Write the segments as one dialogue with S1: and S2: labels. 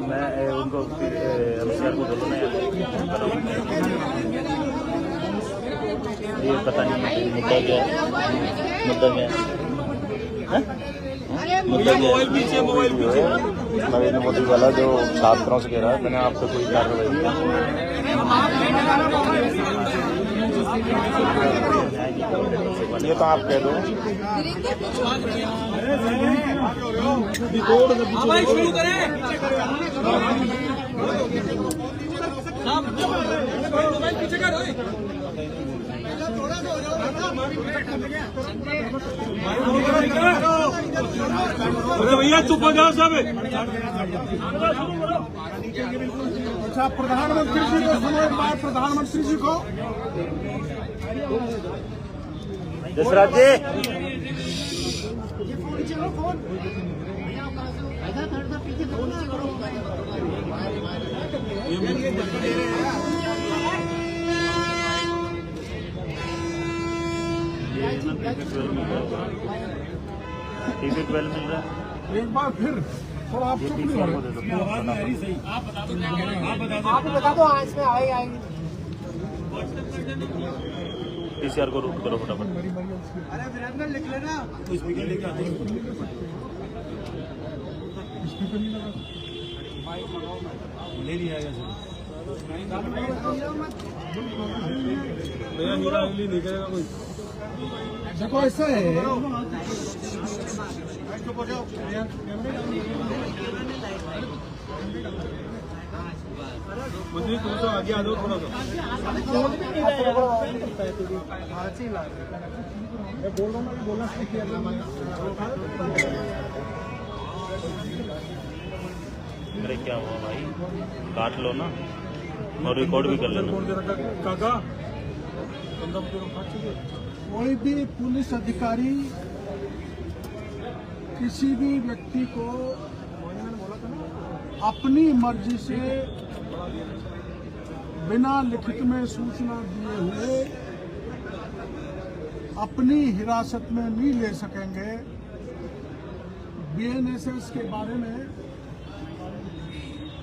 S1: मैं उनको एमसीआर को बोलूँ ना ये पता नहीं मुद्दा क्या है, मुद्दा क्या है? मोबाइल पीछे नरेंद्र मोदी वाला जो 7 क्रॉस कह रहा है, मैंने आप पे कोई कार्रवाई की ये तो आप कह दो। शुरू करें पीछे कर भैया चुप हो जाओ सब। अच्छा प्रधानमंत्री जी को सुनो एक बात, प्रधानमंत्री जी को जसराज जी टीवी 12 मिल रहा है। एक बार फिर थोड़ा आप चुप नहीं हो रहे, आवाज नहीं आ रही सही। आप बता दो आज में आएगी। पीसीआर को रूट करो फटाफट। अरे वीरेंद्र लिख लेना, स्पीकर लेके आते हैं। स्पीकर नहीं लगा, ले लिया है भैया, हीरा नहीं करेगा कोई। देखो ऐसा है, मंत्री तुम तो आगे आ जाओ थोड़ा सा। मैं बोल रहा हूँ बोलना किया अरे क्या हुआ भाई, काट लो ना और रिकॉर्ड भी कर लेना। काका कोई भी पुलिस अधिकारी किसी भी व्यक्ति को अपनी मर्जी से बिना लिखित में सूचना दिए हुए अपनी हिरासत में नहीं ले सकेंगे। बीएनएसएस के बारे में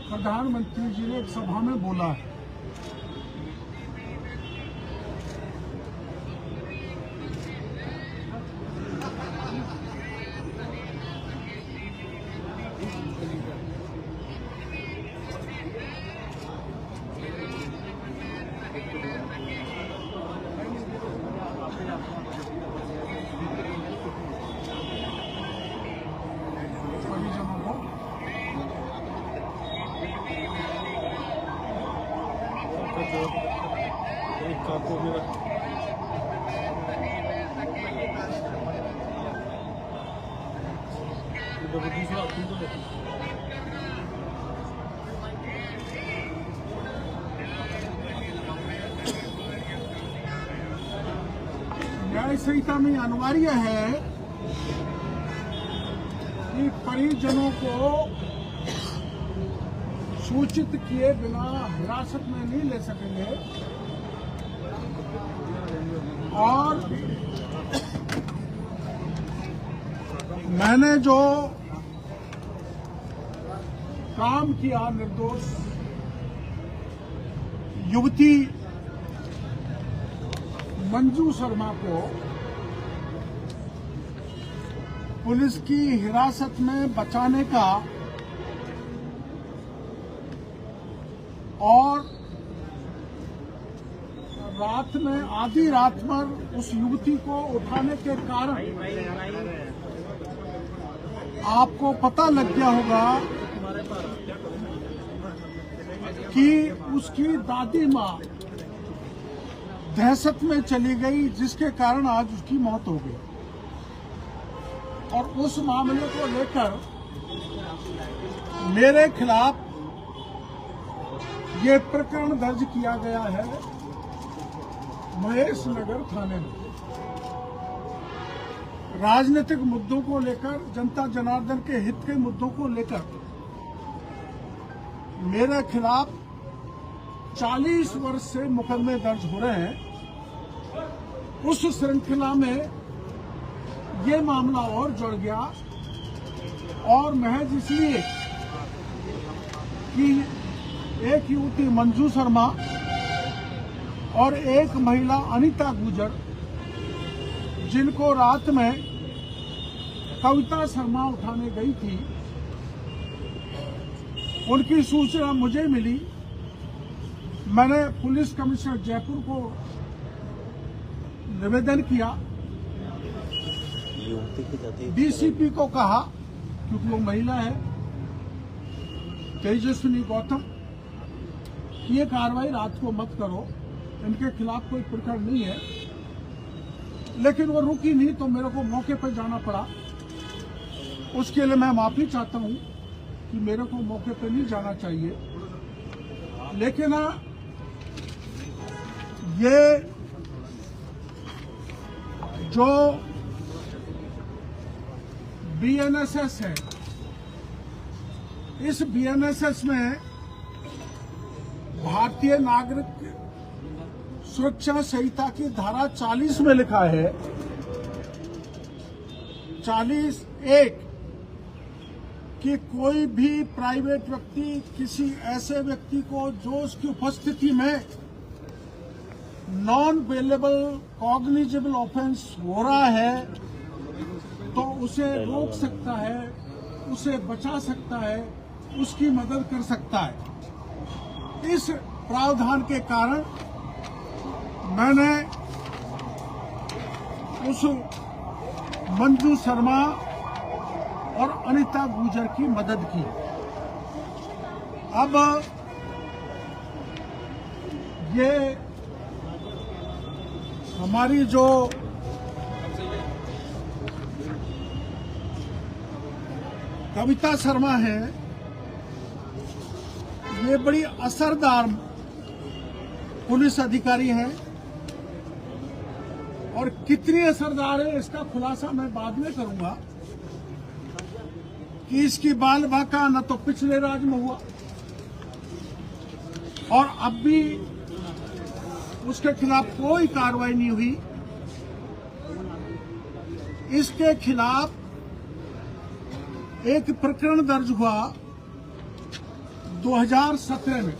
S1: प्रधानमंत्री जी ने एक सभा में बोला है। न्याय संहिता में अनिवार्य है कि परिजनों को सूचित किए बिना हिरासत में नहीं ले सकेंगे। और मैंने जो काम किया निर्दोष युवती मंजू शर्मा को पुलिस की हिरासत में बचाने का और रात में आधी रात पर उस युवती को उठाने के कारण आपको पता लग गया होगा कि उसकी दादी माँ दहशत में चली गई, जिसके कारण आज उसकी मौत हो गई। और उस मामले को लेकर मेरे खिलाफ ये प्रकरण दर्ज किया गया है महेश नगर थाने में। राजनीतिक मुद्दों को लेकर, जनता जनार्दन के हित के मुद्दों को लेकर मेरे खिलाफ 40 वर्ष से मुकदमे दर्ज हो रहे हैं। उस श्रृंखला में ये मामला और जुड़ गया
S2: और महज इसलिए कि एक युवती मंजू शर्मा और एक महिला अनीता गुजर, जिनको रात में कविता शर्मा उठाने गई थी, उनकी सूचना मुझे मिली। मैंने पुलिस कमिश्नर जयपुर को निवेदन किया, डीसीपी को कहा, क्योंकि वो महिला है, तेजस्विनी गौतम, ये कार्रवाई रात को मत करो, इनके खिलाफ कोई प्रकरण नहीं है। लेकिन वो रुकी नहीं, तो मेरे को मौके पर जाना पड़ा। उसके लिए मैं माफी चाहता हूं कि मेरे को मौके पर नहीं जाना चाहिए। लेकिन ये जो बीएनएसएस है, इस बीएनएसएस में भारतीय नागरिक सुरक्षा संहिता की धारा 40 में लिखा है, 40(1) कि कोई भी प्राइवेट व्यक्ति किसी ऐसे व्यक्ति को जो उसकी उपस्थिति में नॉन बेलेबल कॉग्निजेबल ऑफेंस हो रहा है, तो उसे रोक सकता है, उसे बचा सकता है, उसकी मदद कर सकता है। इस प्रावधान के कारण मैंने उस मंजू शर्मा और अनीता गुजर की मदद की। अब ये हमारी जो कविता शर्मा है, ये बड़ी असरदार पुलिस अधिकारी हैं, और कितनी असरदार है इसका खुलासा मैं बाद में करूंगा कि इसकी बाल बाका न तो पिछले राज में हुआ और अब भी उसके खिलाफ कोई कार्रवाई नहीं हुई। इसके खिलाफ एक प्रकरण दर्ज हुआ 2017 में,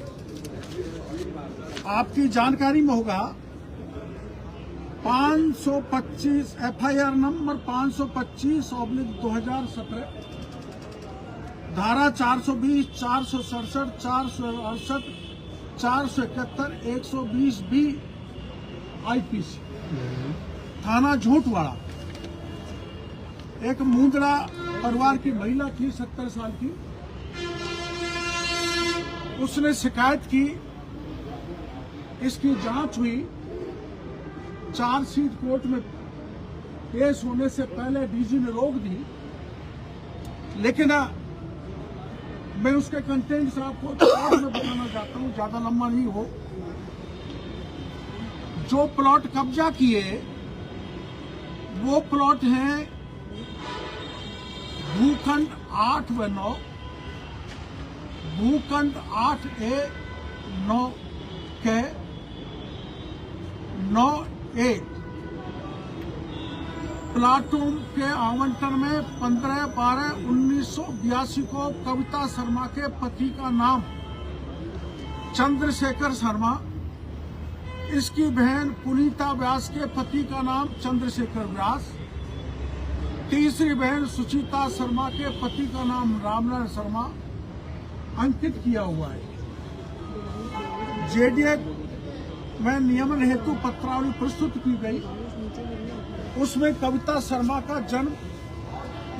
S2: आपकी जानकारी में होगा, 525 एफआईआर नंबर 525/2017, धारा 420, 467, 468, 471, 120B आईपीसी, थाना झूठवाड़ा। एक मुंद्रा परिवार की महिला थी, 70 साल की, उसने शिकायत की, इसकी जांच हुई, चार्जशीट कोर्ट में पेश होने से पहले डीजी ने रोक दी। लेकिन मैं उसके कंटेंट आपको प्लॉट में बताना चाहता हूं, ज्यादा लंबा नहीं हो। जो प्लॉट कब्जा किए वो प्लॉट हैं भूखंड 8 व 9, भूखंड 8A 9 के 9A प्लाटून के आवंटन में 15/12/1982 को कविता शर्मा के पति का नाम चंद्रशेखर शर्मा, इसकी बहन पुनीता व्यास के पति का नाम चंद्रशेखर व्यास, तीसरी बहन सुचिता शर्मा के पति का नाम रामनारायण शर्मा अंकित किया हुआ है। जेडीए में नियमन हेतु पत्रावली प्रस्तुत की गई, उसमें कविता शर्मा का जन्म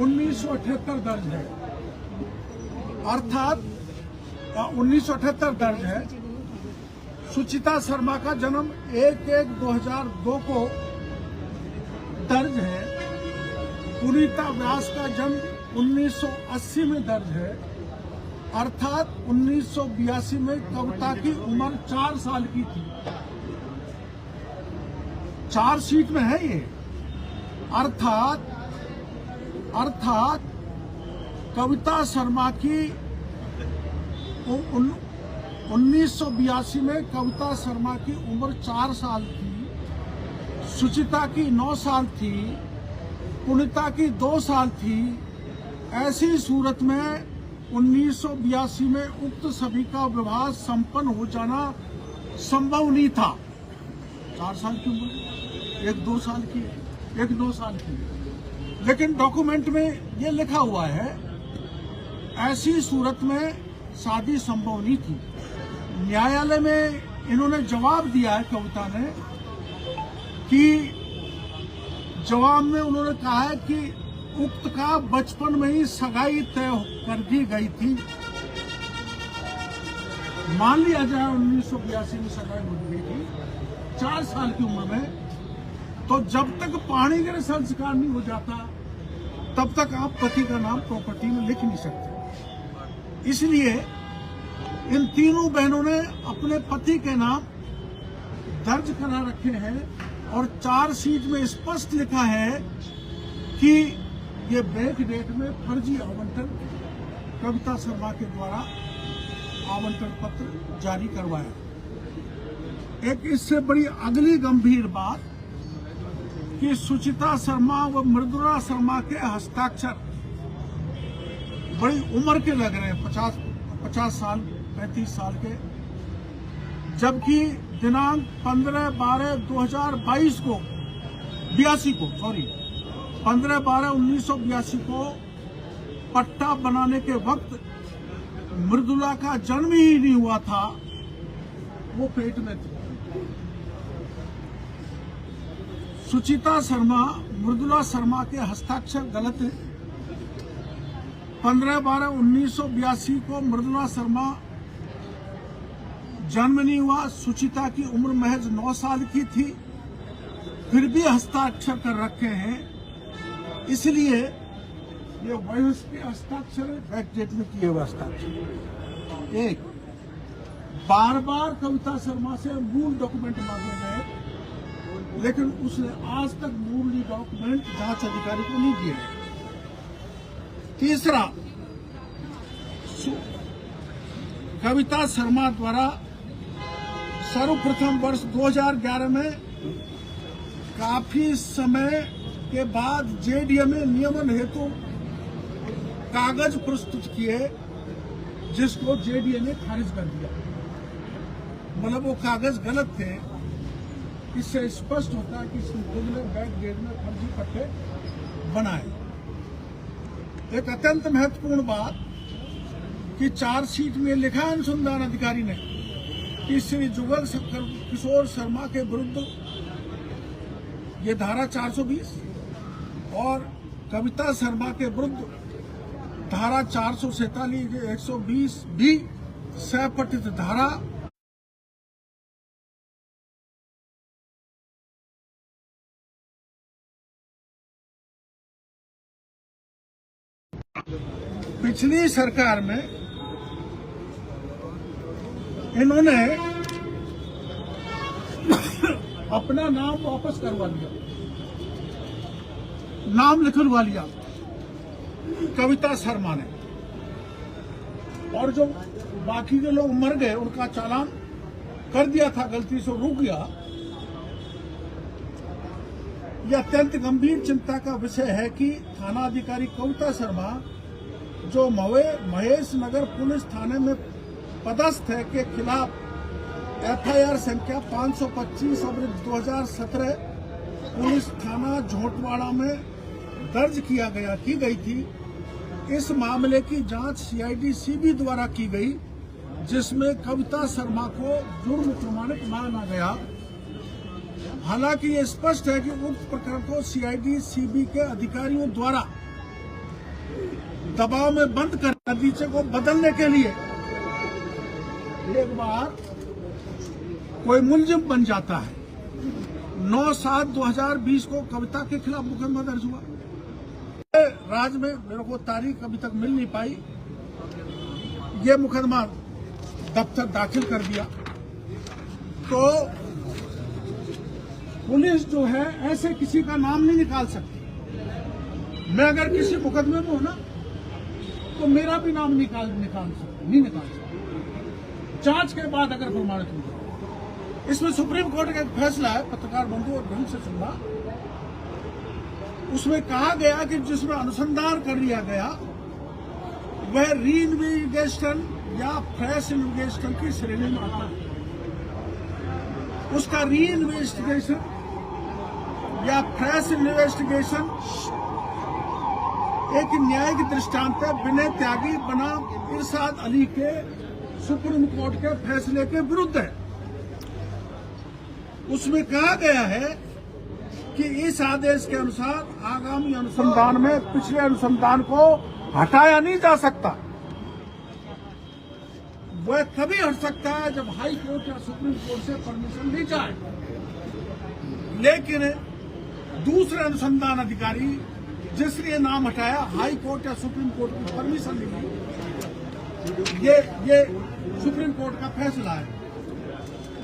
S2: 1978 दर्ज है, अर्थात 1978 दर्ज है। सुचिता शर्मा का जन्म 1/1/2002 को दर्ज है। पुनीता व्यास का जन्म 1980 में दर्ज है, अर्थात 1982 में कविता की उम्र 4 साल की थी। चार्जशीट में है ये। अर्थात कविता शर्मा की 1982 में कविता शर्मा की उम्र 4 साल थी, सुचिता की 9 साल थी, पुनीता की 2 साल थी, ऐसी सूरत में 1982 में उक्त सभी का विवाह संपन्न हो जाना संभव नहीं था। 4 साल की उम्र, एक 2 साल की, एक 2 साल की, लेकिन डॉक्यूमेंट में ये लिखा हुआ है ऐसी सूरत में शादी संभव नहीं थी। न्यायालय में इन्होंने जवाब दिया है, कविता ने, कि जवाब में उन्होंने कहा है कि उक्त का बचपन में ही सगाई तय कर दी गई थी। मान लिया जाए 1982 में सगाई हो गई थी 4 साल की उम्र में, तो जब तक पाणिग्रह संस्कार नहीं हो जाता तब तक आप पति का नाम प्रॉपर्टी में लिख नहीं सकते। इसलिए इन तीनों बहनों ने अपने पति के नाम दर्ज करा रखे हैं और चार्जशीट में स्पष्ट लिखा है कि ये बैंक डेट में फर्जी आवंटन कविता शर्मा के द्वारा आवंटन पत्र जारी करवाया। एक इससे बड़ी अगली गंभीर बात कि सुचिता शर्मा व मृदुला शर्मा के हस्ताक्षर बड़ी उम्र के लग रहे हैं, 50 साल 35 साल के, जबकि दिनांक 15/12/2022 को 15/12/1982 को पट्टा बनाने के वक्त मृदुला का जन्म ही नहीं हुआ था, वो पेट में थी। सुचिता शर्मा मृदुला शर्मा के हस्ताक्षर गलत है। 15/12/1982 को मृदुला शर्मा जन्म नहीं हुआ, सुचिता की उम्र महज 9 साल की थी, फिर भी हस्ताक्षर कर रखे हैं। इसलिए ये वयस्क के हस्ताक्षर बैकडेट में किए हुए हस्ताक्षर। एक, बार बार कविता शर्मा से मूल डॉक्यूमेंट मांगे गए, लेकिन उसने आज तक मूल डॉक्यूमेंट जांच अधिकारी को नहीं दिए गए। तीसरा, कविता शर्मा द्वारा सर्वप्रथम वर्ष 2011 में काफी समय के बाद जेडीए नियमन हेतु कागज प्रस्तुत किए, जिसको जेडीए ने खारिज कर दिया। मतलब वो कागज गलत थे। इससे स्पष्ट होता है कि इसने खुद ने बैक डेट में फर्जी पट्टे बनाए। एक अत्यंत महत्वपूर्ण बात कि चार्जशीट में लिखा है अनुसंधान अधिकारी ने कि श्री जुगल किशोर शर्मा के विरुद्ध ये धारा 420 और कविता शर्मा के विरुद्ध धारा 447 120 भी सहपठित धारा पिछली सरकार में इन्होंने अपना नाम वापस करवा लिया, नाम लिखवा लिया कविता शर्मा ने, और जो बाकी के लोग मर गए उनका चालान कर दिया था, गलती से रुक गया। यह अत्यंत गंभीर चिंता का विषय है कि थाना अधिकारी कविता शर्मा जो महेश नगर पुलिस थाने में पदस्थ है के खिलाफ एफआईआर संख्या 525/2017 पुलिस थाना झोटवाड़ा में दर्ज की गई थी। इस मामले की जांच सीआईडी सीबी द्वारा की गई, जिसमें कविता शर्मा को जुर्म प्रमाणित माना गया। हालांकि ये स्पष्ट है कि उक्त प्रकरण को सीआईडी सीबी के अधिकारियों द्वारा दबाव में बंद कर नतीजे को बदलने के लिए एक बार कोई मुलजिम बन जाता है। 9/7/2020 को कविता के खिलाफ मुकदमा दर्ज हुआ। राज्य में मेरे को तारीख अभी तक मिल नहीं पाई। ये मुकदमा दफ्तर दाखिल कर दिया। तो पुलिस जो है ऐसे किसी का नाम नहीं निकाल सकती। मैं अगर किसी मुकदमे में हूं ना तो मेरा भी नाम नहीं निकाल सकता जांच के बाद अगर प्रमाणित हो। इसमें सुप्रीम कोर्ट का एक फैसला है, पत्रकार बंधु और ढंग से सुनना। उसमें कहा गया कि जिसमें अनुसंधान कर लिया गया वह री इन्वेस्टिगेशन या फ्रेश इन्वेस्टिगेशन की श्रेणी में आता है। उसका री इन्वेस्टिगेशन या फ्रेश इन्वेस्टिगेशन एक न्यायिक दृष्टांत है विनय त्यागी बनाम इरशाद अली के सुप्रीम कोर्ट के फैसले के विरुद्ध है। उसमें कहा गया है कि इस आदेश के अनुसार आगामी अनुसंधान में पिछले अनुसंधान को हटाया नहीं जा सकता। वह तभी हट सकता है जब हाई कोर्ट या सुप्रीम कोर्ट से परमिशन ली जाए, लेकिन दूसरे अनुसंधान अधिकारी जिसने नाम हटाया हाई कोर्ट या सुप्रीम कोर्ट की परमिशन नहीं ली। ये सुप्रीम कोर्ट का फैसला है,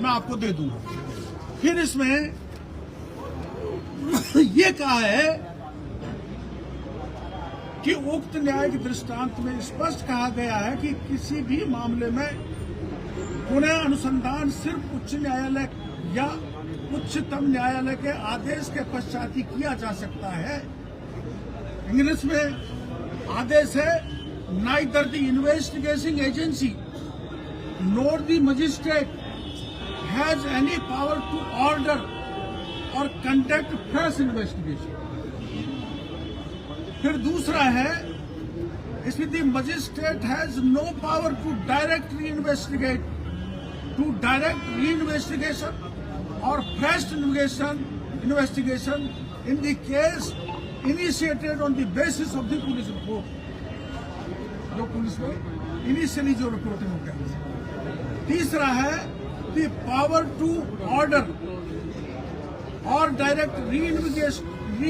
S2: मैं आपको दे दूंगा। फिर इसमें ये कहा है कि उक्त न्यायिक दृष्टांत में स्पष्ट कहा गया है कि किसी भी मामले में पुनः अनुसंधान सिर्फ उच्च न्यायालय या उच्चतम न्यायालय के आदेश के पश्चात ही किया जा सकता है। इंग्लिश में आदेश है, neither the investigating agency nor the magistrate has any power to order or conduct fresh investigation. फिर दूसरा है, इसमें the magistrate has no power to direct reinvestigation or fresh investigation in the case initiated on the basis of the police report. जो police में initially जो reporting हो गया। तीसरा है the power to order or direct री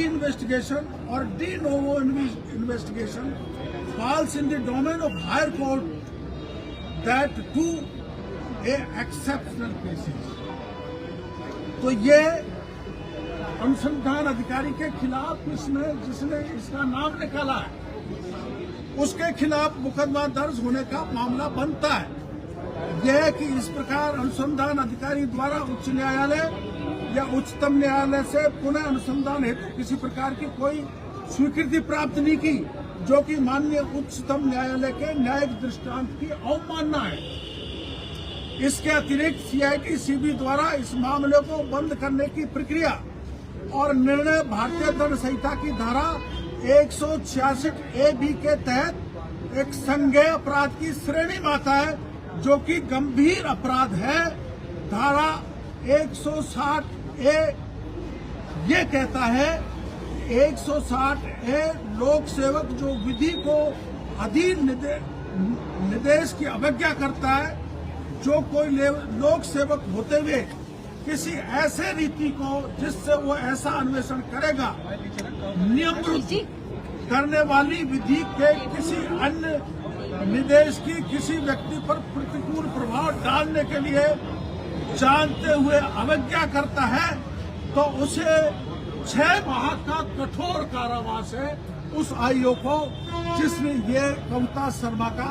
S2: investigation or de novo investigation falls in the domain of higher court, that to a exceptional cases। तो ये अनुसंधान अधिकारी के खिलाफ इसमें जिसने इसका नाम निकाला है उसके खिलाफ मुकदमा दर्ज होने का मामला बनता है। यह कि इस प्रकार अनुसंधान अधिकारी द्वारा उच्च न्यायालय या उच्चतम न्यायालय से पुनः अनुसंधान हेतु किसी प्रकार की कोई स्वीकृति प्राप्त नहीं की, जो कि माननीय उच्चतम न्यायालय के न्यायिक दृष्टांत की अवमानना है। इसके अतिरिक्त सीआईटी सीबी द्वारा इस मामले को बंद करने की प्रक्रिया और निर्णय भारतीय दंड संहिता की धारा 166A बी के तहत एक संज्ञेय अपराध की श्रेणी में आता है, जो कि गंभीर अपराध है। धारा 160A ये कहता है, 160A लोक सेवक जो विधि को अधीन निर्देश की अवज्ञा करता है, जो कोई लोक सेवक होते हुए किसी ऐसे रीति को जिससे वो ऐसा अन्वेषण करेगा नियम विरुद्ध करने वाली विधि के किसी अन्य निर्देश की किसी व्यक्ति पर प्रतिकूल प्रभाव डालने के लिए जानते हुए अवज्ञा करता है, तो उसे 6 माह का कठोर कारावास है उस आयोग को जिसने ये कविता शर्मा का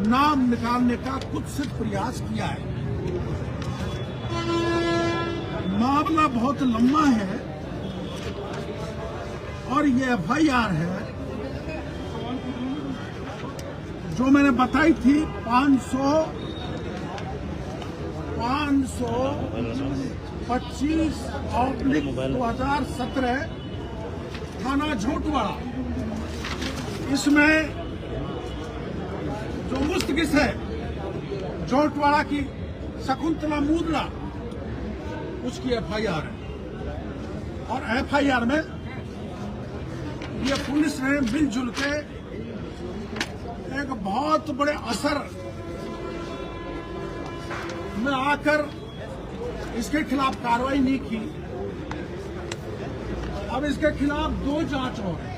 S2: नाम निकालने का कुत्सित प्रयास किया है। मामला बहुत लंबा है और ये एफआईआर है जो मैंने बताई थी 525/2017 थाना झोटवाड़ा। इसमें जो मुस्तकिस है झोटवाड़ा की शकुंतला मूदला, उसकी एफआईआर है। और एफआईआर में ये पुलिस ने मिलजुल के एक बहुत बड़े असर में आकर इसके खिलाफ कार्रवाई नहीं की। अब इसके खिलाफ 2 जांच और है।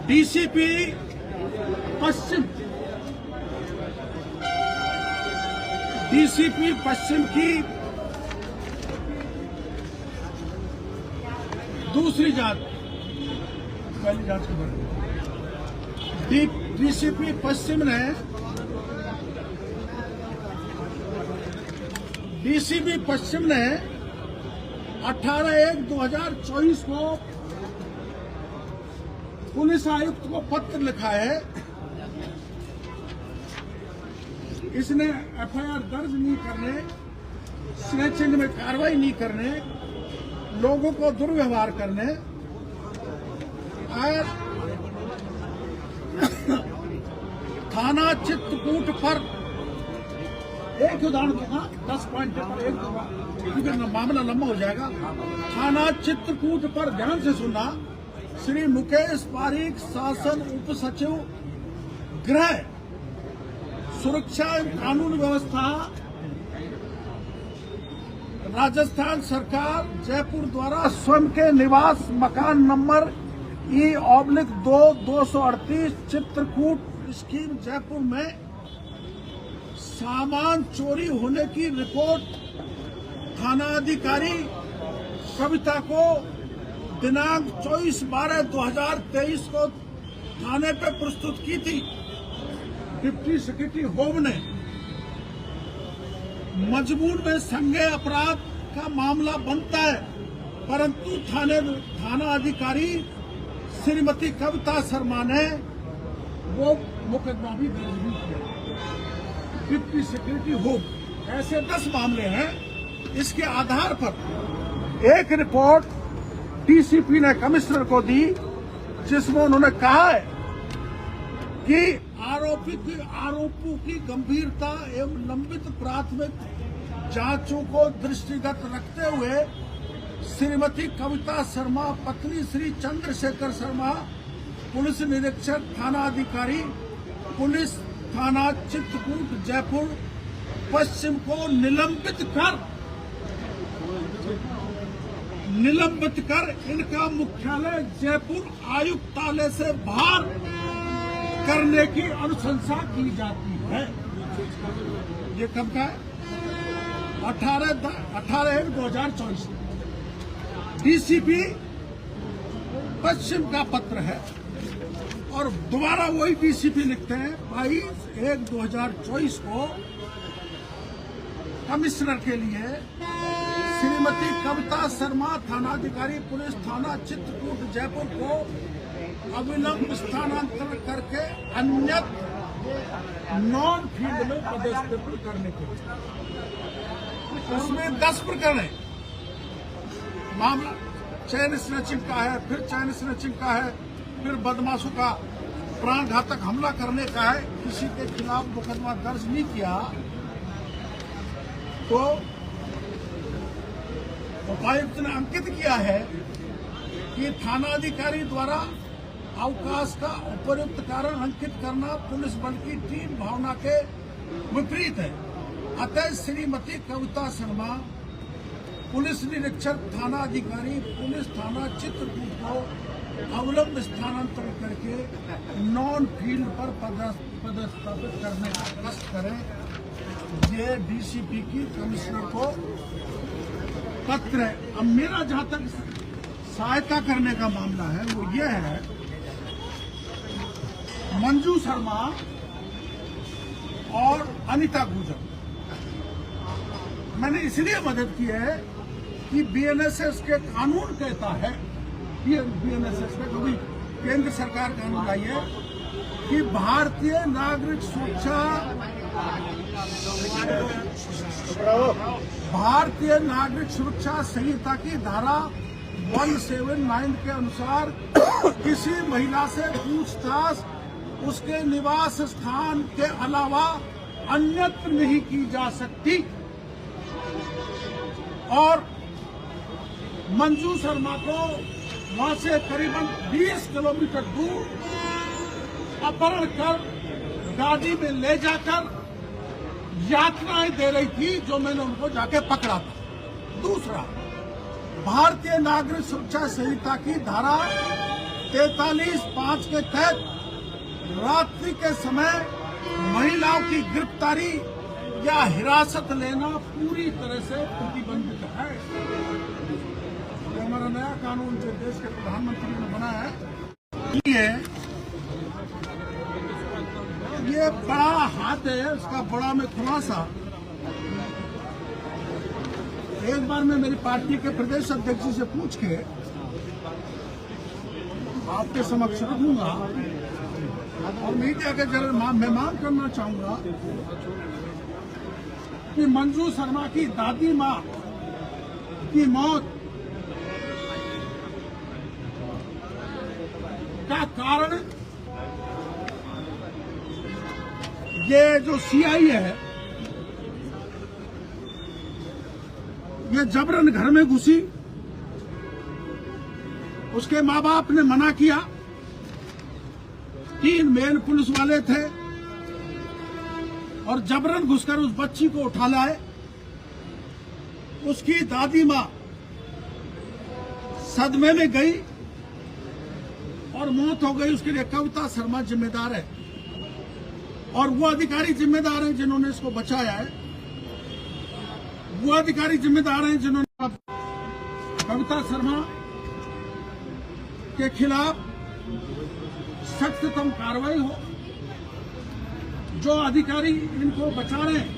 S2: डीसीपी पश्चिम की दूसरी जांच, पहली जांच के बारे में डीसीपी पश्चिम ने डीसीपी पश्चिम ने 18/1/2024 को पुलिस आयुक्त को पत्र लिखा है। इसने एफआईआर दर्ज नहीं करने, स्नैचिंग में कार्रवाई नहीं करने, लोगों को दुर्व्यवहार करने और थाना चित्रकूट पर एक उदाहरण दूंगा, 10 पॉइंट पर एक दूंगा क्योंकि मामला लंबा हो जाएगा। थाना चित्रकूट पर ध्यान से सुनना। श्री मुकेश पारीक, शासन उप सचिव गृह सुरक्षा एवं कानून व्यवस्था, राजस्थान सरकार जयपुर द्वारा स्वयं के निवास मकान number E/2/238 Chitrakoot scheme Jaipur में सामान चोरी होने की रिपोर्ट थाना अधिकारी कविता को दिनांक 24/12/2023 को थाने पे प्रस्तुत की थी। डिप्टी सेक्रेटरी होम ने मजबूर में संज्ञेय अपराध का मामला बनता है, परंतु थाना अधिकारी श्रीमती कविता शर्मा ने वो मुकदमा भी दर्ज नहीं किया। डिप्टी सेक्रेटरी होम, ऐसे 10 मामले हैं। इसके आधार पर एक रिपोर्ट डीसीपी ने कमिश्नर को दी, जिसमें उन्होंने कहा है कि आरोपों की गंभीरता एवं लंबित प्राथमिक जांचों को दृष्टिगत रखते हुए श्रीमती कविता शर्मा पत्नी श्री चंद्रशेखर शर्मा, पुलिस निरीक्षक थाना अधिकारी पुलिस थाना चित्रकूट जयपुर पश्चिम को निलंबित कर इनका मुख्यालय जयपुर आयुक्तालय से बाहर करने की अनुशंसा की जाती है। ये कब का है? 18/2024 डीसीपी पश्चिम का पत्र है। और दोबारा वही डीसीपी लिखते हैं 22/1/2024 को कमिश्नर के लिए श्रीमती कविता शर्मा थानाधिकारी पुलिस थाना चित्रकूट जयपुर को अविलंब स्थानांतरण करके अन्यत्र नॉन फील्ड में पदस्थापित करने के लिए। उसमें 10 प्रकरण है। मामला चैन स्नैचिंग का है, फिर चैन स्नैचिंग का है, फिर बदमाशों का प्राण घातक हमला करने का है। किसी के खिलाफ मुकदमा दर्ज नहीं किया तो उपायुक्त ने अंकित किया है कि थानाधिकारी द्वारा अवकाश का उपयुक्त कारण अंकित करना पुलिस बल की टीम भावना के विपरीत है। अतः श्रीमती कविता शर्मा पुलिस निरीक्षक थाना अधिकारी पुलिस थाना चित्रकूट को अवलंब स्थानांतरण करके नॉन फील्ड पर पदस्थापित करने का कष्ट करें। ये डीसीपी की कमिश्नर को पत्र है। अब मेरा जहां तक सहायता करने का मामला है वो ये है, मंजू शर्मा और अनिता गुजर, मैंने इसलिए मदद की है कि बीएनएसएस के कानून कहता है, बीएनएसएस का कभी केंद्र सरकार कानून लाई है कि भारतीय नागरिक सुरक्षा संहिता की धारा 179 के अनुसार किसी महिला से पूछताछ उसके निवास स्थान के अलावा अन्यत्र नहीं की जा सकती। और मंजू शर्मा को वहां से करीबन 20 किलोमीटर दूर अपहरण कर गाड़ी में ले जाकर यातनाएं दे रही थी, जो मैंने उनको जाके पकड़ा था। दूसरा, भारतीय नागरिक सुरक्षा संहिता की धारा 43(5) के तहत रात्रि के समय महिलाओं की गिरफ्तारी या हिरासत लेना पूरी तरह से प्रतिबंधित है। ये हमारा नया कानून जो देश के प्रधानमंत्री ने बनाया है, ये बड़ा हाथ है, उसका बड़ा में खुलासा। एक बार मैं मेरी पार्टी के प्रदेश अध्यक्ष जी से पूछ के आपके समक्ष रखूंगा और मीडिया के जरिए मैं मांग करना चाहूंगा कि मंजू शर्मा की दादी माँ की मौत का कारण ये जो सीआई है, ये जबरन घर में घुसी, उसके माँ बाप ने मना किया, 3 मेल पुलिस वाले थे और जबरन घुसकर उस बच्ची को उठा लाए। उसकी दादी माँ सदमे में गई और मौत हो गई। उसके लिए कविता शर्मा जिम्मेदार है और वो अधिकारी जिम्मेदार हैं जिन्होंने इसको बचाया है। वो अधिकारी जिम्मेदार हैं जिन्होंने कविता शर्मा के खिलाफ सख्ततम कार्रवाई हो। जो अधिकारी इनको बचा रहे हैं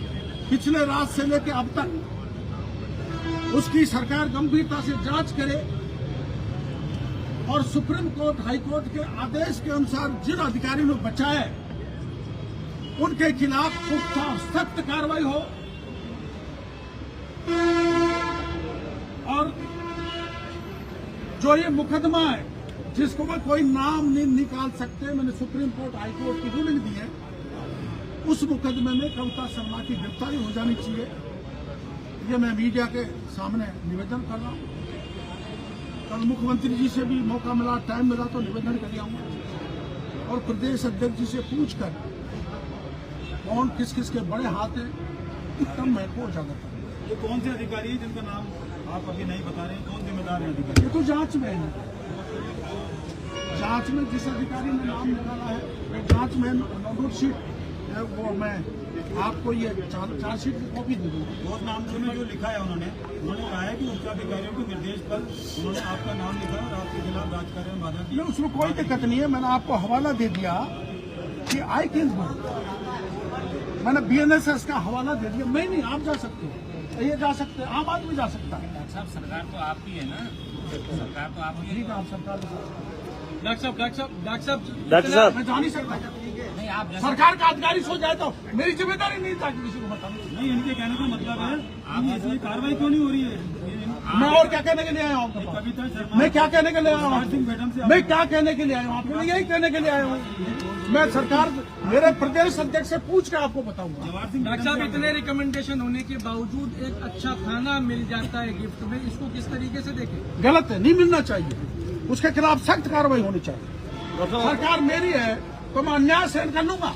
S2: पिछले रात से लेकर अब तक, उसकी सरकार गंभीरता से जांच करे और सुप्रीम कोर्ट, हाई कोर्ट के आदेश के अनुसार जिन अधिकारियों ने बचाया उनके खिलाफ पुख्ता और सख्त कार्रवाई हो। और जो ये मुकदमा है जिसको मैं कोई नाम नहीं निकाल सकते, मैंने सुप्रीम कोर्ट, हाई कोर्ट की रूलिंग दी है, उस मुकदमे में कविता शर्मा की गिरफ्तारी हो जानी चाहिए। ये मैं मीडिया के सामने निवेदन कर रहा हूँ। कल मुख्यमंत्री जी से भी मौका मिला, टाइम मिला तो निवेदन कर आऊंगा और प्रदेश अध्यक्ष जी से पूछकर कौन किस किस के बड़े हाथ हैं तब मैं को उजागर करूंगा।
S3: ये कौन से अधिकारी हैं जिनका नाम आप अभी नहीं बता रहे हैं, कौन जिम्मेदार है अधिकारी?
S2: ये तो जांच में है। जांच में जिस अधिकारी ने नाम निकाला है वो जांच में नोट शीट है, वो मैं आपको ये चार्जशीट की कॉपी दे दूंगा।
S3: और नाम में जो लिखा है उन्होंने कहा है कि उच्चाधिकारियों के निर्देश पर उन्होंने आपका नाम लिखा और आपके खिलाफ जांच कार्य में बाधा की।
S2: उसमें कोई दिक्कत नहीं है। मैंने आपको हवाला दे दिया कि आई कैन गो, मैंने BNSS का हवाला दे दिया। मैं नहीं, आप जा सकते हो, ये जा सकते हैं, आम आदमी जा सकता है।
S4: डॉक्टर साहब, सरकार तो आपकी है ना, सरकार तो आपकी है।
S2: ठीक है, आप सरकार
S1: डॉक्टर साहब
S2: मैं जा नहीं सकता।
S4: नहीं, आप
S2: सरकार का अधिकारी सो जाए तो मेरी जिम्मेदारी नहीं था कि किसी को बताना।
S3: नहीं, इनके कहने का मतलब है आप इसलिए कार्रवाई क्यों नहीं हो रही है?
S2: मैं और क्या कहने के लिए आया हूँ आपके पास?
S3: कविता शर्मा,
S2: मैं क्या कहने के लिए आया हूँ?
S3: सिंह मैडम से
S2: मैं क्या कहने के लिए आया हूँ? आपके लिए यही कहने के लिए आया हूँ। मैं सरकार, मेरे प्रदेश अध्यक्ष से पूछ के आपको बताऊंगा।
S4: डॉक्टर साहब, इतने रिकमेंडेशन होने के बावजूद एक अच्छा खाना मिल जाता है गिफ्ट में, इसको किस तरीके से देखें?
S2: गलत है, नहीं मिलना चाहिए। उसके खिलाफ सख्त कार्रवाई होनी चाहिए। सरकार मेरी है तो मैं अन्याय सहन कर लूंगा।